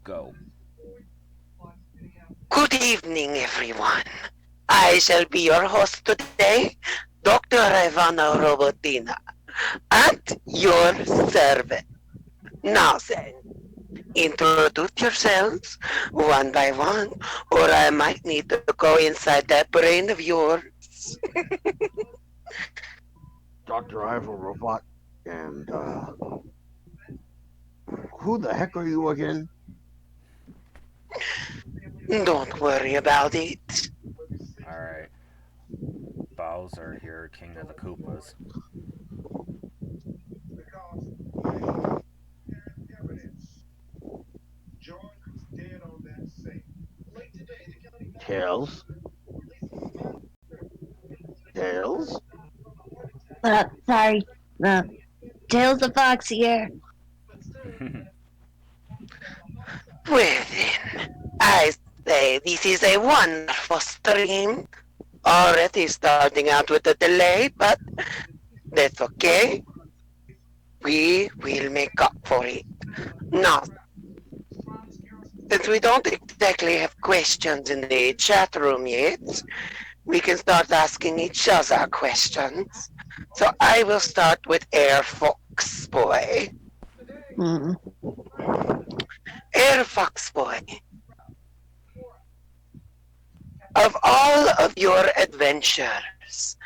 Go. Good evening, everyone. I shall be your host today, Dr. Ivana Robotina, at your service. Now then, introduce yourselves one by one, or I might need to go inside that brain of yours. Dr. Ivo Robot, and who the heck are you again? Don't worry about it. Alright. Bowser here, King of the Koopas. Tails? Tails? Sorry. Tails the Fox here. Well then, I say this is a wonderful stream. Already starting out with a delay, but that's okay. We will make up for it. Now, since we don't exactly have questions in the chat room yet, we can start asking each other questions. So I will start with Air Fox Boy. Hmm. Air Fox Boy, of all of your adventures,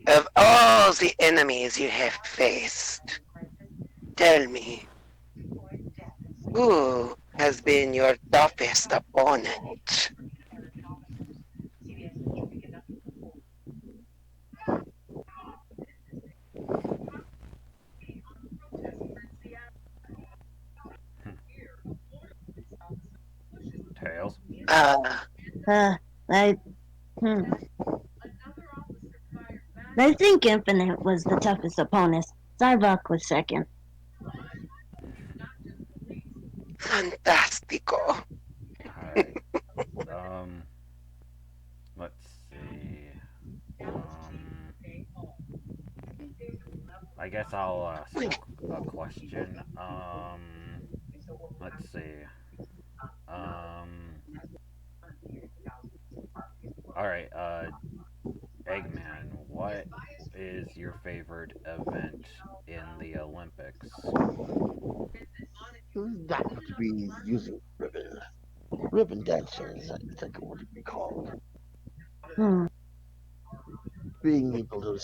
of all the enemies you have faced, tell me, who has been your toughest opponent? Tails. Uh, I hmm. I think Infinite was the toughest opponent. Zarvok was second. Fantastico. Alright. Um, let's see. Um, I guess I'll ask a question. Let's see. Um, alright, Eggman, what is your favorite event in the Olympics? That would be using ribbon. Ribbon dancing, I think it would be called. Hmm. Being able to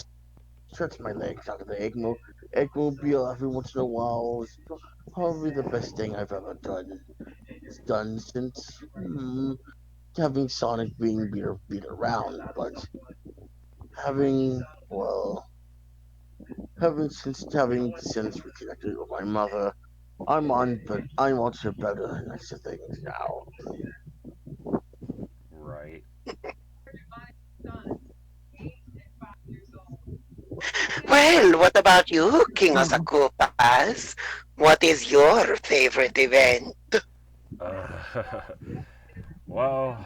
stretch my legs out of the eggmobile every once in a while is probably the best thing I've ever done since having Sonic beat around, but having well having since reconnected with my mother, I'm on to better and nicer things now. Right. Well, what about you, King of the Hmm. Koopas? What is your favorite event? Uh, well,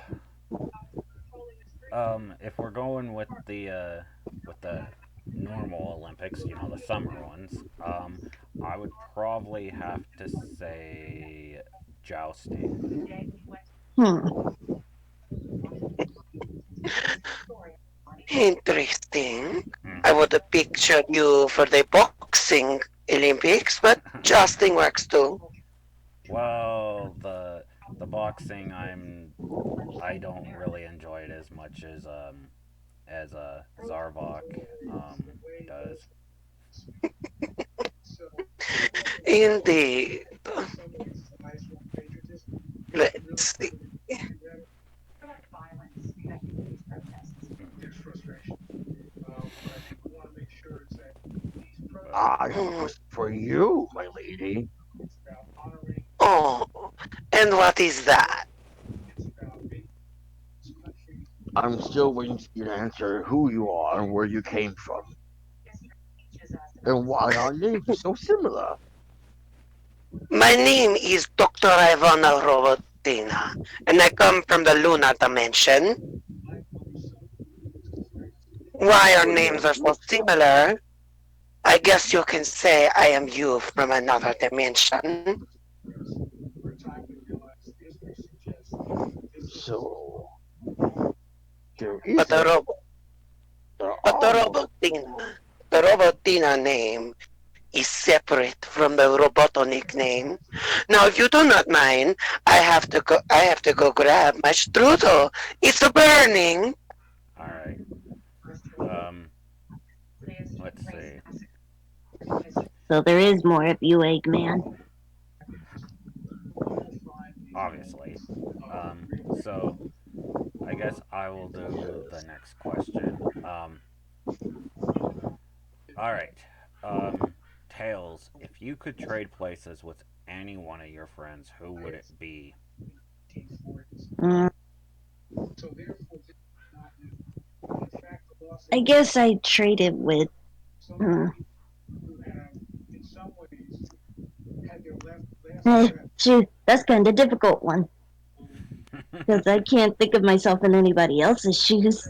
if we're going with the normal Olympics, the summer ones, I would probably have to say jousting. Hmm. Interesting. I Mm-hmm. would have pictured you for the boxing Olympics, but jousting works too. Well, the boxing, I don't really enjoy it as much as Zarvok does. Indeed. Let's see. Mm-hmm. But I hope Hmm. it's for you, my lady. Oh, and what is that? I'm still waiting for you to answer who you are and where you came from, and why our names are so similar. My name is Dr. Ivana Robotina, and I come from the Luna dimension. Why our Oh names yes, are so similar? I guess you can say I am you from another dimension. So there But the isn't. robo, There but are no. The Robotina name is separate from the Robotonic name. Now, if you do not mind, I have to go grab my strudel. It's burning. All right. Um, let's see. So there is more of you, Eggman. Obviously. So I guess I will do the next question. All right. Tails, if you could trade places with any one of your friends, who would it be? Mm, I guess I traded with. Mm, shoot, that's kind of difficult one because I can't think of myself in anybody else's shoes.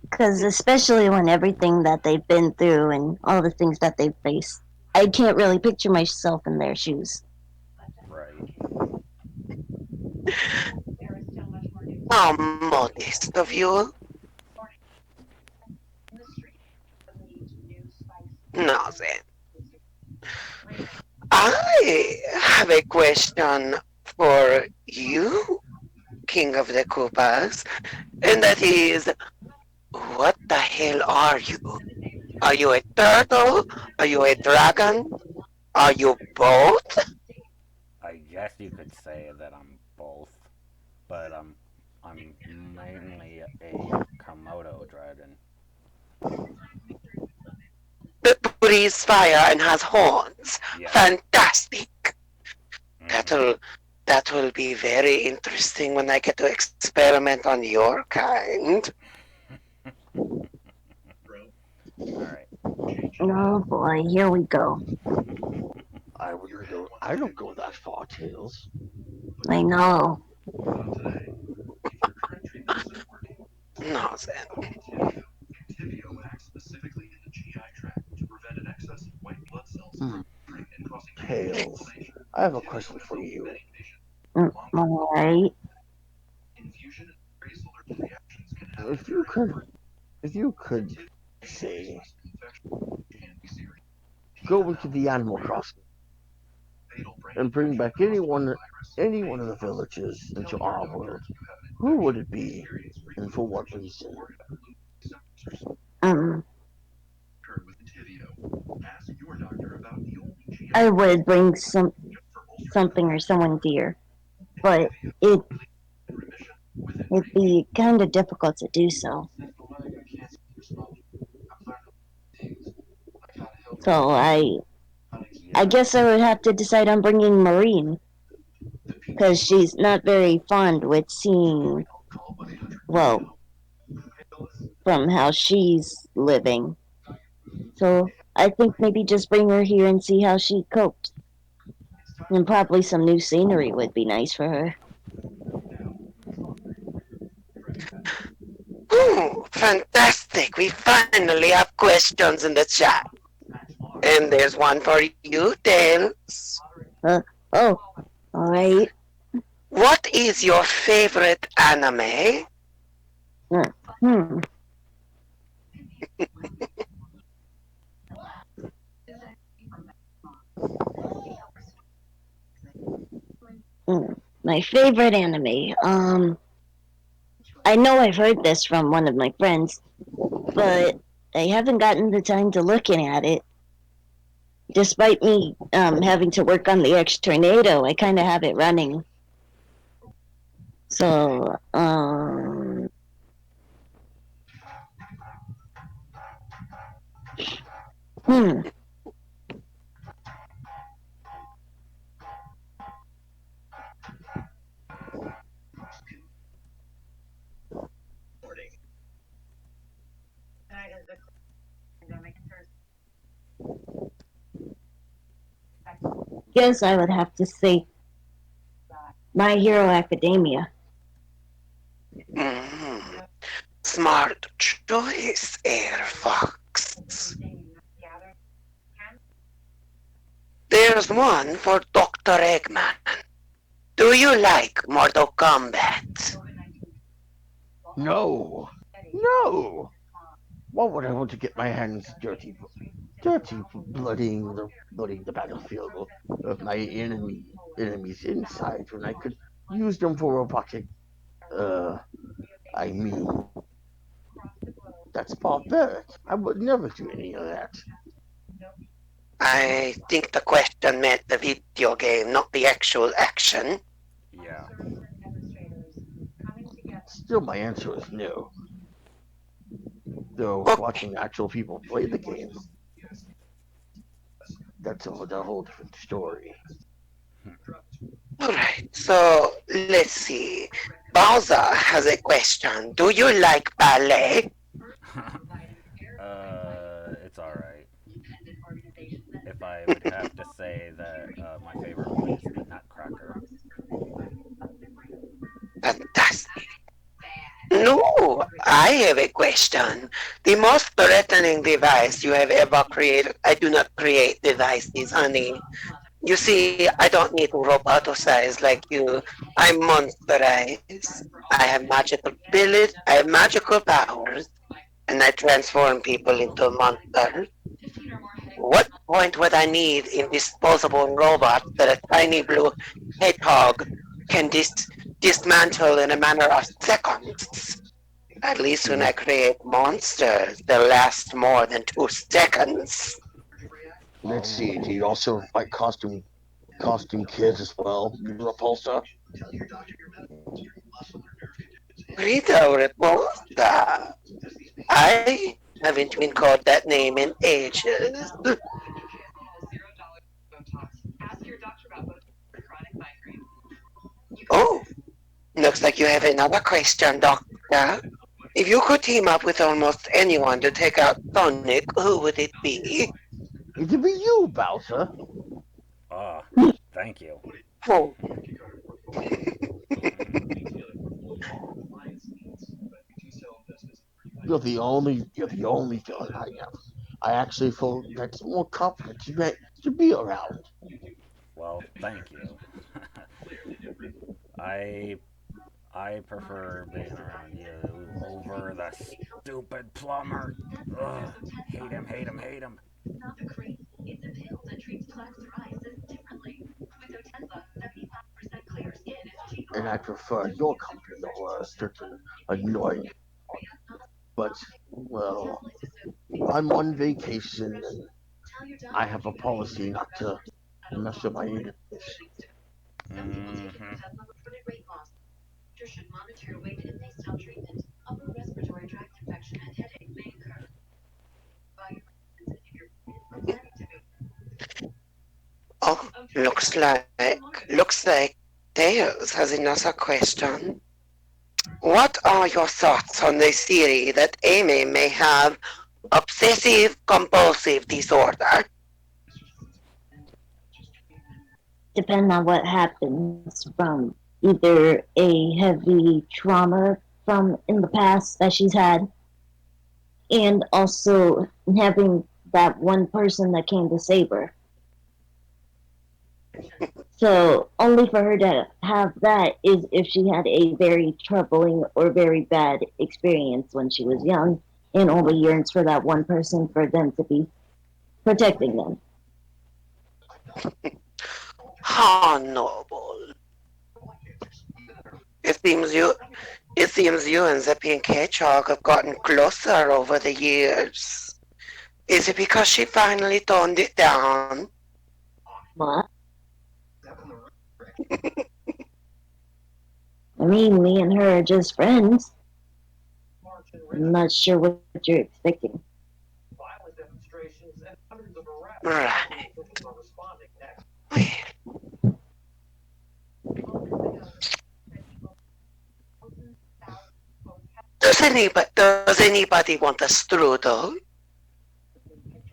Because especially when everything that they've been through and all the things that they've faced, I can't really picture myself in their shoes. Right. How modest of you. Now then, I have a question for you, King of the Koopas, and that is, what the hell are you? Are you a turtle? Are you a dragon? Are you both? I guess you could say that I'm both, but I'm mainly a Komodo dragon. That breathes fire and has horns. Yes. Fantastic. Mm-hmm. That'll that will be very interesting when I get to experiment on your kind. All right. Oh boy, here we go. I wouldn't go. I don't go that far, Tails. I know. Now then, Hmm. Tails, I have a question for you. Alright. If you could, if you could say, go into the Animal Crossing and bring back any one of the villages into our world, who would it be, and for what reason? Um, I would bring something or someone dear, but it'd be kind of difficult to do so. So Right. I Yeah. guess I would have to decide on bringing Marine because she's not very fond with seeing, well, from how she's living. So I think maybe just bring her here and see how she copes. And probably some new scenery would be nice for her. fantastic. We finally have questions in the chat. And there's one for you, Tails. Oh, alright. What is your favorite anime? Hmm. My favorite anime. I know I've heard this from one of my friends, but I haven't gotten the time to look at it. Despite me having to work on the X Tornado, I kind of have it running. So, hmm. Guess I would have to say My Hero Academia. Mm, smart choice, Air Fox. There's one for Dr. Eggman. Do you like Mortal Kombat? No, no. Why would I want to get my hands dirty, blooding the battlefield of my enemies inside when I could use them for robotic? Uh, I mean, that's barbaric. I would never do any of that. I think the question meant the video game, not the actual action. Yeah. Still, my answer is no. Though Okay. watching actual people play the game, that's a whole different story. Alright, so let's see. Bowser has a question. Do you like ballet? It's alright. If I would have to say that my favorite one is the Nutcracker. Fantastic. No, I have a question. The most threatening device you have ever created. I do not create devices, honey. You see, I don't need roboticize like you. I'm monsterized. I have magical abilities, I have magical powers, and I transform people into monsters. What point would I need in disposable robot that a tiny blue hedgehog can dismantle in a matter of seconds? At least when I create monsters, they'll last more than 2 seconds. Let's see. Do you also like costume kids as well, Repulsa? Rita Repulsa. I haven't been called that name in ages. Oh, looks like you have another question, Doctor. If you could team up with almost anyone to take out Sonic, who would it be? It'd be you, Bowser. Ah, thank you. Oh, You're the only villain I have. I actually feel that's more confident to be around. Well, thank you. I I prefer being around you over the stupid plumber. Ugh, hate him, hate him, hate him. And I prefer your company over a certain annoying. But well, I'm on vacation and I have a policy not to mess with my enemies. Mm-hmm. oh, looks like Tails has another question. What are your thoughts on the theory that Amy may have obsessive compulsive disorder? Depending on what happens from either a heavy trauma from in the past that she's had, and also having that one person that came to save her. So only for her to have that is if she had a very troubling or very bad experience when she was young and only yearns for that one person for them to be protecting them. How noble. It seems you and the pink hedgehog have gotten closer over the years. Is it because she finally toned it down? What? I mean, me and her are just friends. I'm not sure what you're expecting. Right. Does anybody want a strudel?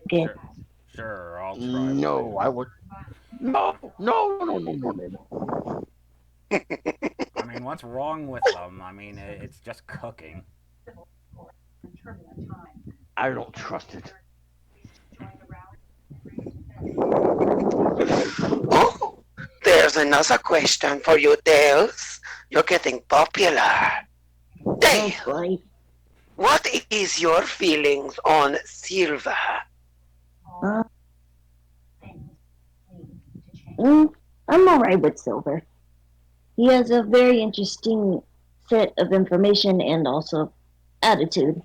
Okay. Sure, I'll try. No, one. I would. No. I mean, what's wrong with them? I mean, it's just cooking. I don't trust it. Oh, there's has another question for you, Tails. You're getting popular. Oh Tails, boy. what is your feelings on Silver? Uh, mm, I'm alright with Silver. He has a very interesting set of information and also attitude.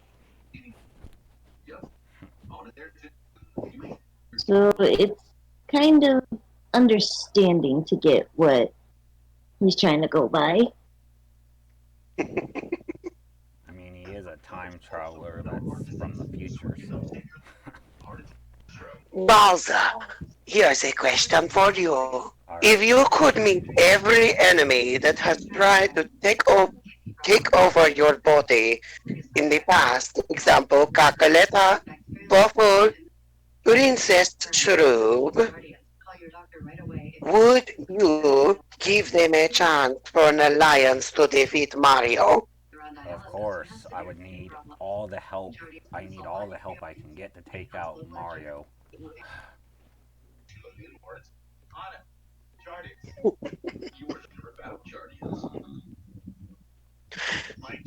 So it's kind of understanding to get what he's trying to go by. I mean, he is a time traveler that's from the future, so. Bowser, here's a question for you. If Alright. you could meet every enemy that has tried to take over your body in the past, example, Kakaleta, Buffle, Princess Shroob, would you give them a chance for an alliance to defeat Mario? Of course, I would need all the help. I need all the help I can get to take out Mario.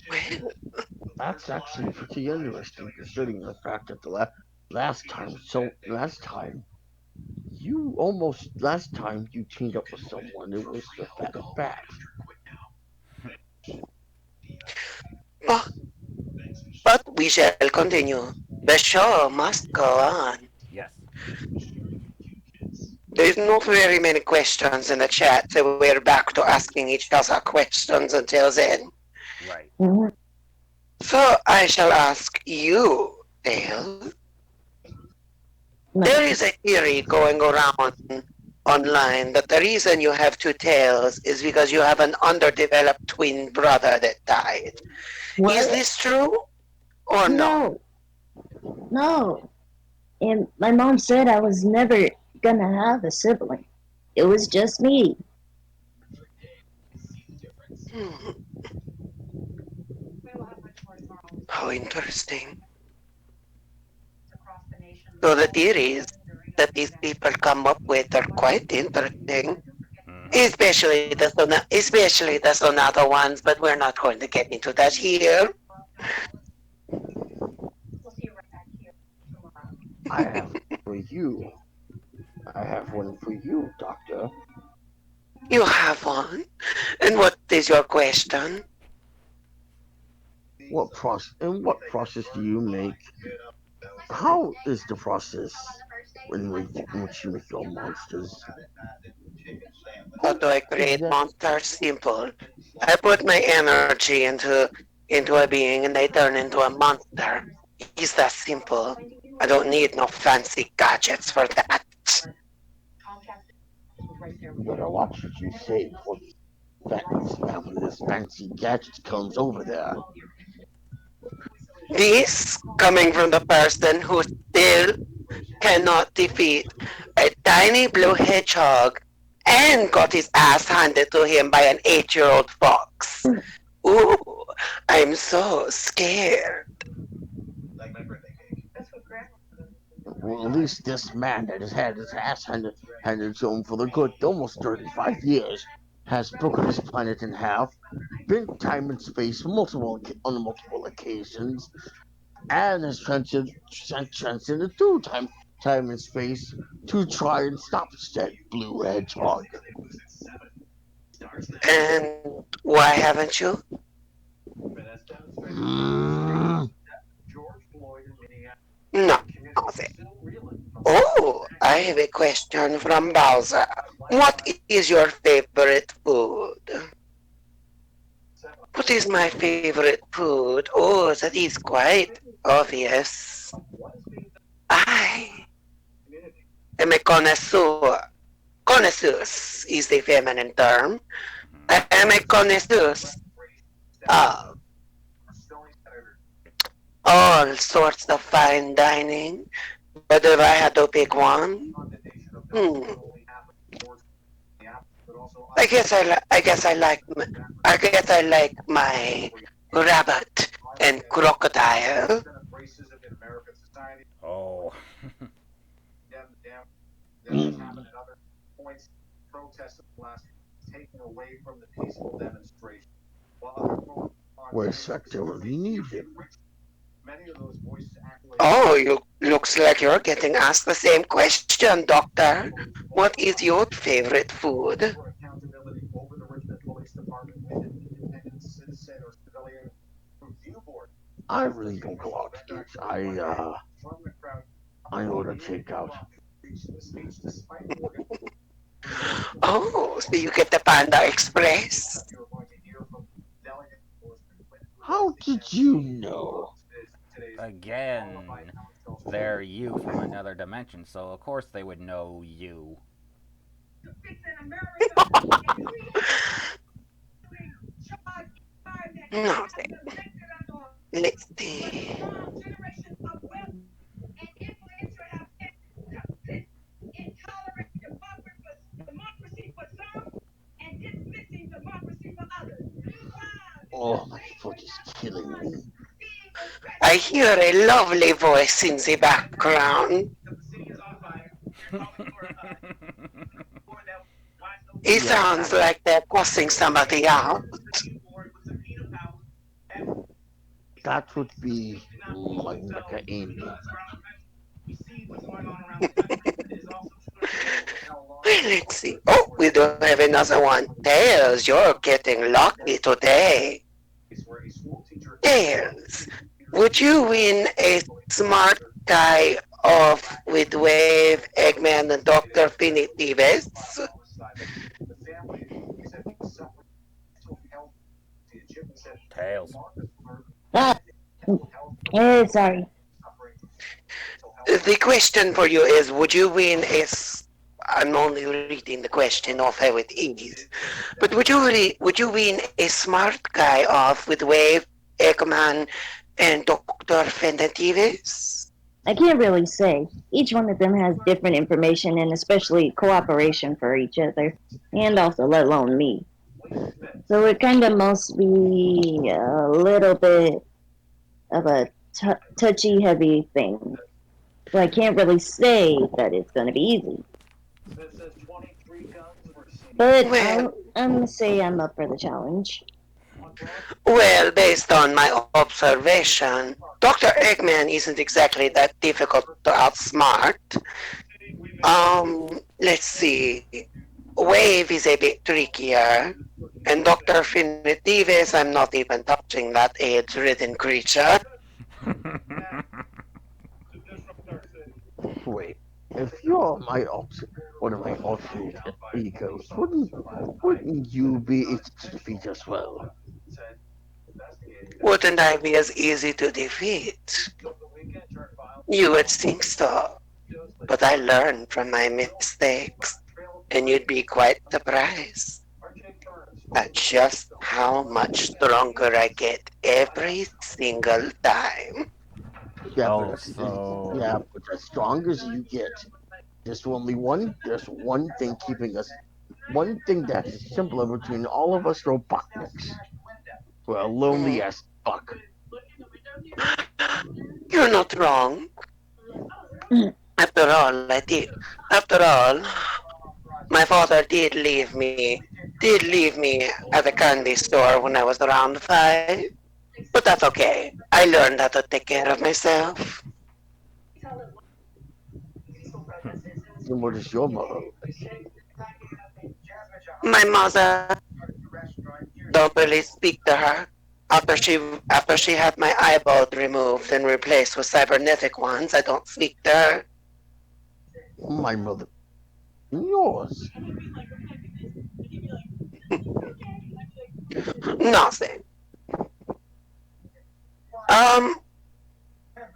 Well, That's actually pretty interesting, considering the fact that the last time, last time you teamed up with someone, it was the Bat. but, but we shall continue. The show must go on. Yes. There's not very many questions in the chat, so we're back to asking each other questions until then. Right. Mhm. So I shall ask you, Dale. There is a theory going around online that the reason you have two tails is because you have an underdeveloped twin brother that died. What? Is this true or not? No. And my mom said I was never gonna have a sibling. It was just me. Hmm. How interesting. So the theories that these people come up with are quite interesting. Especially the Sonata ones, but we're not going to get into that here. I have for you. I have one for you, Doctor. You have one. And what is your question? What process do you make? How is the process in which you make your monsters? How do I create monsters? Simple. I put my energy into a being and they turn into a monster. It's that simple. I don't need no fancy gadgets for that. You better watch what you say before this fancy gadget comes over there. This coming from the person who still cannot defeat a tiny blue hedgehog and got his ass handed to him by an 8-year-old fox. Ooh, I'm so scared. Well, at least this man that has had his ass handed to him for the good almost 35 years has broken his planet in half, been time and space on multiple occasions, and has transcended through time and space to try and stop said blue hedgehog. And why haven't you? Mm, No, nothing. Oh, I have a question from Bowser. What is your favorite food? What is my favorite food? Oh, that is quite obvious. I am a connoisseur. Connoisseurs is the feminine term. I am a connoisseur of all sorts of fine dining. But if I had to pick one, hmm, I guess I like my rabbit and crocodile. Oh. mm. Where's Spectre when we need him? Oh, you looks like you're getting asked the same question, Doctor. What is your favorite food? I really don't go out to eat. I order takeout. Oh, so you get the Panda Express? How did you know? Again, they're you from another dimension, so of course they would know you. Nothing. Let's see. Oh, my foot is killing me. I hear a lovely voice in the background. It Yeah, sounds like they're cussing somebody out. that would be my Mecha Amy. Well, let's see. Oh, we do have another one. Tails, you're getting lucky today. Tails, would you win a smart guy off with Wave, Eggman, and Dr. Finitives? Tails. Ah, sorry. The question for you is, would you win I'm only reading the question off how it is. But would you win a smart guy off with Wave, Eggman, and Dr. Finitives? I can't really say. Each one of them has different information and especially cooperation for each other, and also let alone me. So it kind of must be a little bit of a touchy, heavy thing. So I can't really say that it's going to be easy. But Well, I'm going to say I'm up for the challenge. Well, based on my observation, Dr. Eggman isn't exactly that difficult to outsmart. Let's see. Wave is a bit trickier, and Dr. Finitives, I'm not even touching that AIDS-ridden creature. Wait, if you're one of my alternate egos, wouldn't you be its defeat as well? Wouldn't I be as easy to defeat? You would think so, but I learned from my mistakes, and you'd be quite surprised at just how much stronger I get every single time. Yeah, Oh, so but as strong as you get, there's one thing keeping us, one thing that is similar between all of us Robotniks. We're lonely as fuck. You're not wrong. After all, my father did leave me at the candy store when I was around 5. But that's okay. I learned how to take care of myself. And what is your mother? My mother, don't really speak to her. After she had my eyeball removed and replaced with cybernetic ones, I don't speak to her. My mother. Yours. Nothing.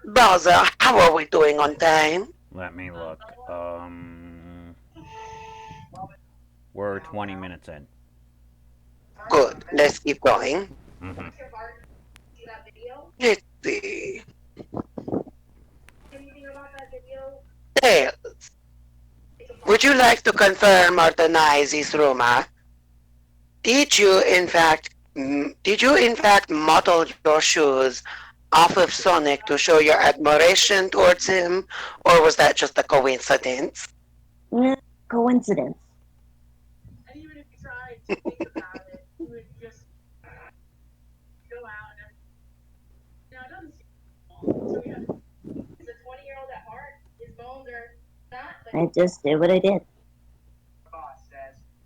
Bowser, how are we doing on time? let me look. We're 20 minutes in. Good. Let's keep going. Mm-hmm. Let's see. Tails, would you like to confirm or deny this rumor? Did you in fact model your shoes off of Sonic to show your admiration towards him, or was that just a coincidence? Coincidence. I just did what I did.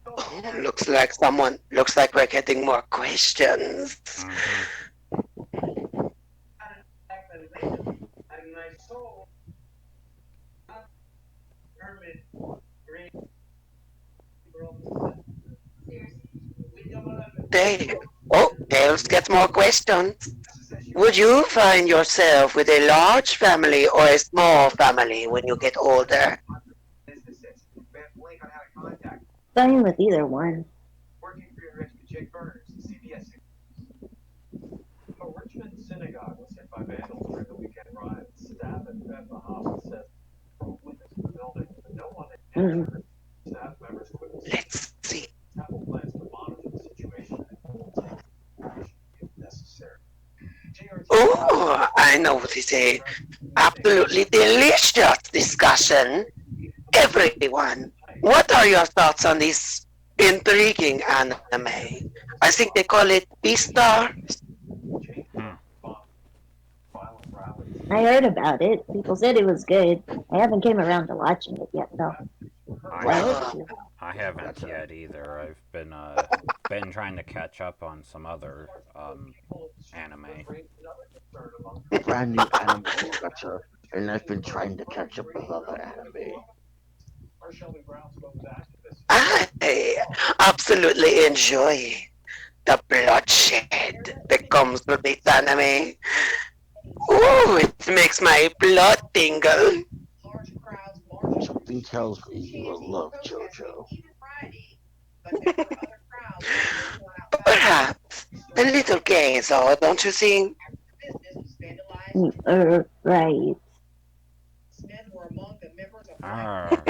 Oh, looks like we're getting more questions. Mm-hmm. Dale. Oh, Dale's gets more questions. Would you find yourself with a large family or a small family when you get older? Fine with either one. Mm. Let's see. Oh, I know this is a absolutely delicious discussion. Everyone, what are your thoughts on this intriguing anime? I think they call it Beastar. Hmm. I heard about it. People said it was good. I haven't came around to watching it yet, though. I I have. hope to. I haven't Gotcha. yet either. I've been trying to catch up on some other anime. Brand new anime, gotcha. And I've been trying to catch up with other anime. I absolutely enjoy the bloodshed that comes with this anime. Ooh, it makes my blood tingle. Something tells me you will love JoJo. Perhaps a little gay, though, don't you think? Right. Arr.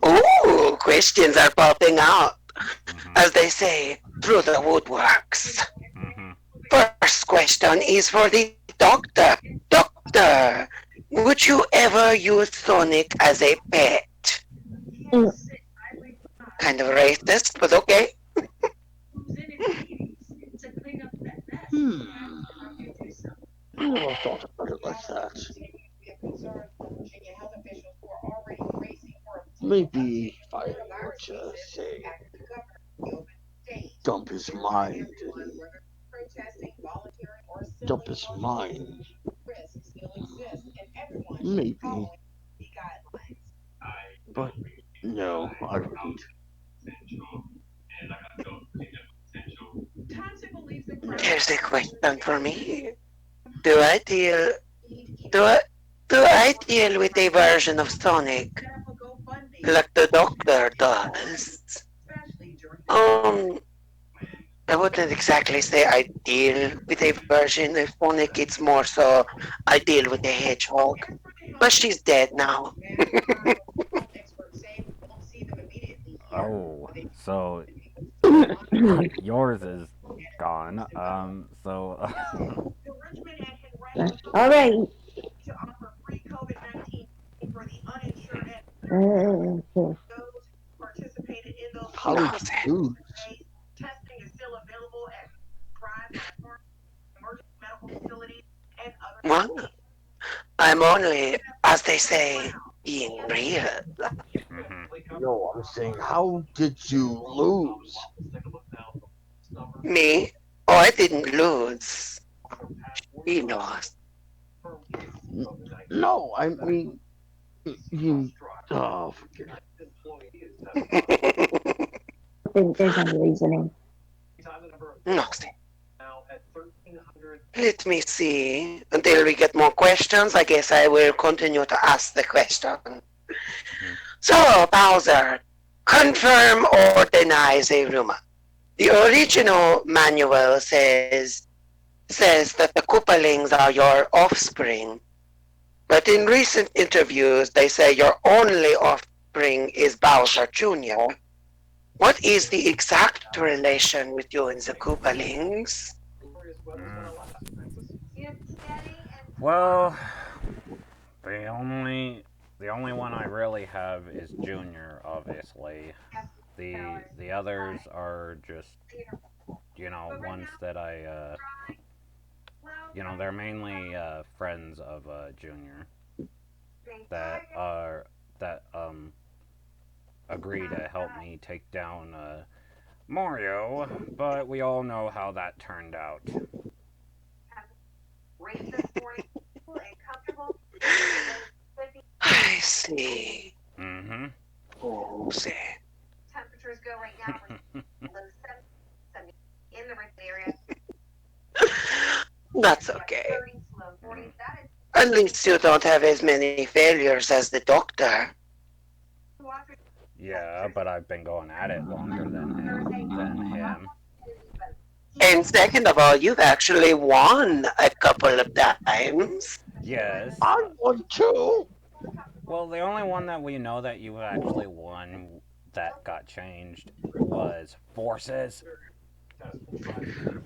Ooh, questions are popping out, Mm-hmm. as they say, through the woodworks. Mm-hmm. First question is for the doctor. Doctor, would you ever use Sonic as a pet? Mm. Kind of racist, but okay. Hmm. I never thought about it like that. Maybe if I were to say, dump his mind and dump his mind. Maybe. But no, I wouldn't. Here's a question for me. Do I deal do I, do I deal with a version of Sonic like the doctor does? Um I wouldn't exactly say I deal with a version of Sonic, it's more so I deal with a hedgehog. But she's dead now. Oh, so y- yours is gone. All right. Okay. How did you lose? Well, I'm only, as they say, being real. Mm-hmm. No, I'm saying, how did you lose? Me? Oh, I didn't lose. He lost. No, I mean, you. Oh, forget I think there's any reasoning. Nothing. Let me see. Until we get more questions, I guess I will continue to ask the question. So, Bowser, confirm or deny the rumor. The original manual says that the Koopalings are your offspring, but in recent interviews they say your only offspring is Bowser Jr. What is the exact relation with you and the Koopalings? Mm. Well, the only the only one I really have is Junior, obviously. The others are just, ones that they're mainly friends of Junior that are that agree to help me take down Mario, but we all know how that turned out. I see. Mm-hmm. Oh, see. That's okay. At least you don't have as many failures as the doctor. Yeah, but I've been going at it longer than him. And second of all, you've actually won a couple of times. Yes. I won too. Well, the only one that we know that you actually won that got changed was Forces.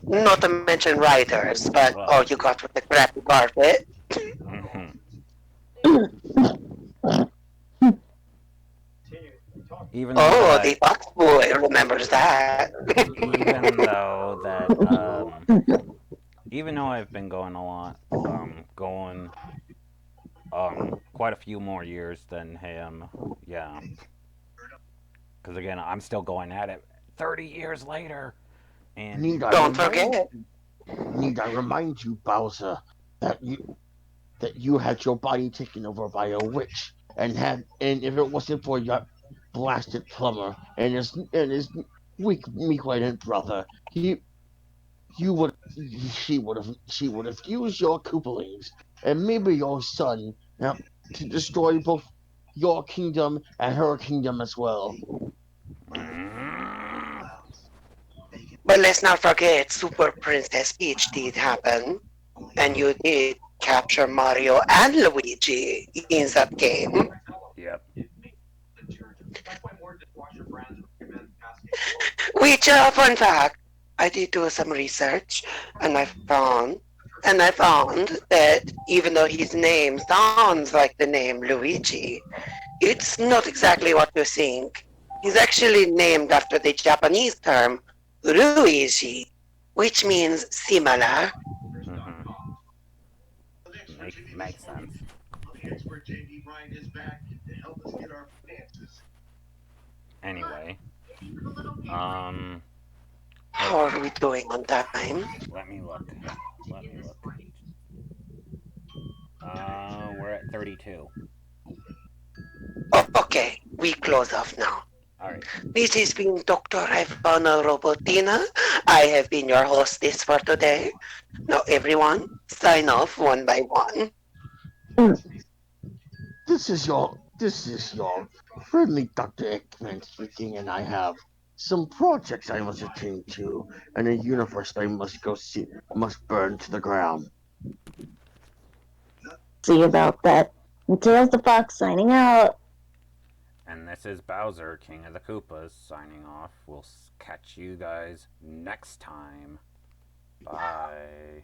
Not to mention writers, but Well, all you got was the crappy carpet. mm-hmm. Even though Oh, the that, fox boy remembers that. even though that, even though I've been going a lot, going, quite a few more years than him, yeah. Because again, I'm still going at it 30 years later. And Don't forget. Need I remind you, Bowser, that you had your body taken over by a witch, and if it wasn't for your blasted plumber and his weak minded brother, you would she would have used your Koopalings and maybe your son now to destroy both your kingdom and her kingdom as well. But let's not forget, Super Princess Peach did happen, and you did capture Mario and Luigi in that game. yep. Which, fun fact, I did do some research, and I found that even though his name sounds like the name Luigi, it's not exactly what you think. He's actually named after the Japanese term Ruigi, which means similar. Mm-hmm. Makes sense. Anyway, um, How are we doing on time? let me look. Let me look. We're at 32. Okay, we close off now. All right. This has been Dr. Ivana Robotina. I have been your hostess for today. Now, everyone, sign off one by one. This is your friendly Dr. Eggman speaking, and I have some projects I must attend to, and a universe I must burn to the ground. See about that. And Tails the Fox signing out. And this is Bowser, King of the Koopas, signing off. We'll catch you guys next time. Bye.